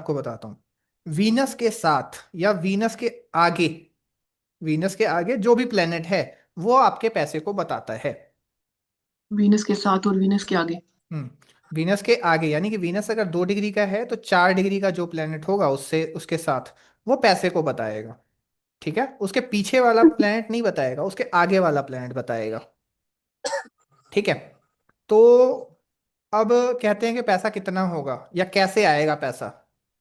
आपको बताता हूँ। वीनस के साथ या वीनस के आगे जो भी प्लेनेट है वो आपके पैसे को बताता है। वीनस के साथ और वीनस के आगे। हम्म। वीनस के आगे यानी कि वीनस अगर 2 डिग्री का है तो 4 डिग्री का जो प्लेनेट होगा उससे उसके साथ वो पैसे को बताएगा। ठीक है, उसके पीछे वाला प्लेनेट नहीं बताएगा, उसके आगे वाला प्लेनेट बताएगा। ठीक है। तो अब कहते हैं कि पैसा कितना होगा या कैसे आएगा पैसा।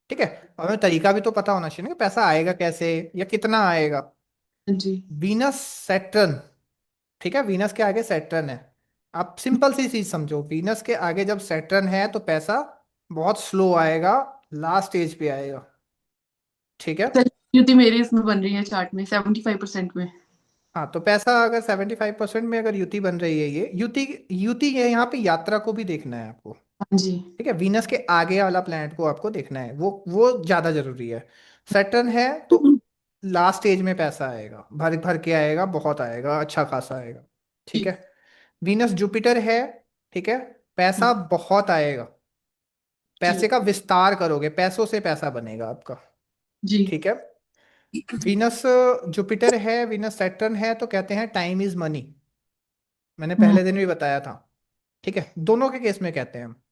ठीक है। और हमें तरीका भी तो पता होना चाहिए ना कि पैसा आएगा कैसे या कितना आएगा। हाँ जी। Venus Saturn. ठीक है, वीनस के आगे सैटर्न है। आप सिंपल सी चीज समझो, वीनस के आगे जब सैटर्न है तो पैसा बहुत स्लो आएगा, लास्ट स्टेज पे आएगा। ठीक है। युति मेरे इसमें बन रही है चार्ट में 75% में। हाँ, तो पैसा अगर 75% में अगर युति बन रही है, ये युति युति ये यहाँ पे यात्रा को भी देखना है आपको। हाँ जी। ठीक है, वीनस के आगे वाला प्लैनेट को आपको देखना है, वो ज्यादा जरूरी है। सैटर्न है तो लास्ट स्टेज में पैसा आएगा, भर भर के आएगा, बहुत आएगा, अच्छा खासा आएगा। ठीक ठीक। है। वीनस जुपिटर है। ठीक है। पैसा बहुत आएगा, जी। पैसे का विस्तार करोगे, पैसों से पैसा बनेगा आपका। जी। ठीक है। वीनस जुपिटर है, वीनस सैटर्न है तो कहते हैं टाइम इज मनी। मैंने हम्म। पहले दिन भी बताया था। ठीक है, दोनों के केस में कहते हैं हम।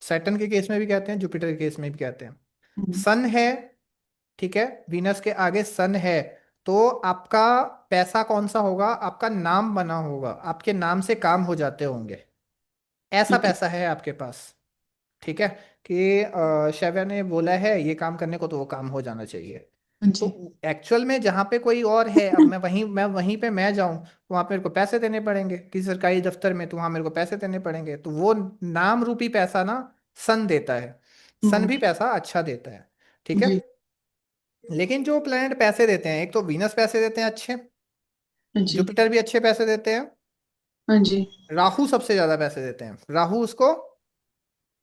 सैटर्न के केस में भी कहते हैं, जुपिटर के केस में भी कहते हैं। हम्म। सन है। ठीक है, वीनस के आगे सन है तो आपका पैसा कौन सा होगा, आपका नाम बना होगा, आपके नाम से काम हो जाते होंगे, ऐसा ठीक है। पैसा है आपके पास। ठीक है। कि शैव्या ने बोला है ये काम करने को तो वो काम हो जाना चाहिए। हाँ तो जी। एक्चुअल में जहाँ पे कोई और है, अब मैं वहीं पे मैं जाऊं तो वहां पे मेरे को पैसे देने पड़ेंगे, किसी सरकारी दफ्तर में तो वहां मेरे को पैसे देने पड़ेंगे, तो वो नाम रूपी पैसा ना सन देता है। सन हम्म। भी पैसा अच्छा देता है। ठीक है। जी। लेकिन जो प्लैनेट पैसे देते हैं, एक तो वीनस पैसे देते हैं अच्छे, हाँ जी। जुपिटर भी अच्छे पैसे देते हैं, हाँ जी। राहु सबसे ज्यादा पैसे देते हैं। राहु उसको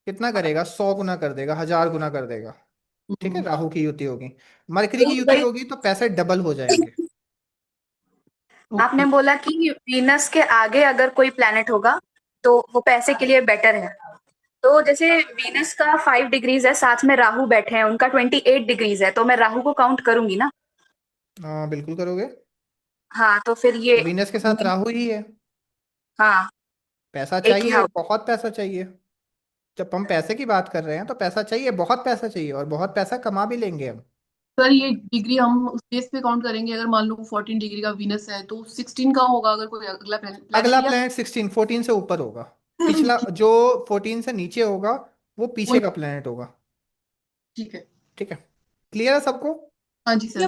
कितना करेगा, 100 गुना कर देगा, 1000 गुना कर देगा। ठीक है, हम्म। राहु की युति होगी। मरकरी की युति वही। होगी तो पैसे डबल हो जाएंगे। ओके। वी- आपने बोला कि वीनस के आगे अगर कोई प्लेनेट होगा तो वो पैसे के लिए बेटर है। तो जैसे वीनस का 5 डिग्रीज है, साथ में राहु बैठे हैं, उनका 28 डिग्रीज है, तो मैं राहु को काउंट करूंगी ना। हाँ, बिल्कुल करोगे। हाँ, तो फिर ये। तो वीनस के साथ राहु ही है। हाँ। पैसा एक ही चाहिए, हाउस। बहुत पैसा चाहिए। जब हम पैसे की बात कर रहे हैं तो पैसा चाहिए, बहुत पैसा चाहिए, और बहुत पैसा कमा भी लेंगे हम। सर ये डिग्री हम उस बेस पे काउंट करेंगे, अगर मान लो 14 डिग्री का वीनस है तो 16 का होगा अगर कोई अगला अगला प्लेनेट या। प्लेनेट 14 से ऊपर होगा। पिछला जो 14 से नीचे होगा वो पीछे वही। का प्लेनेट होगा। ठीक है। ठीक है। क्लियर है सबको। हाँ जी सर।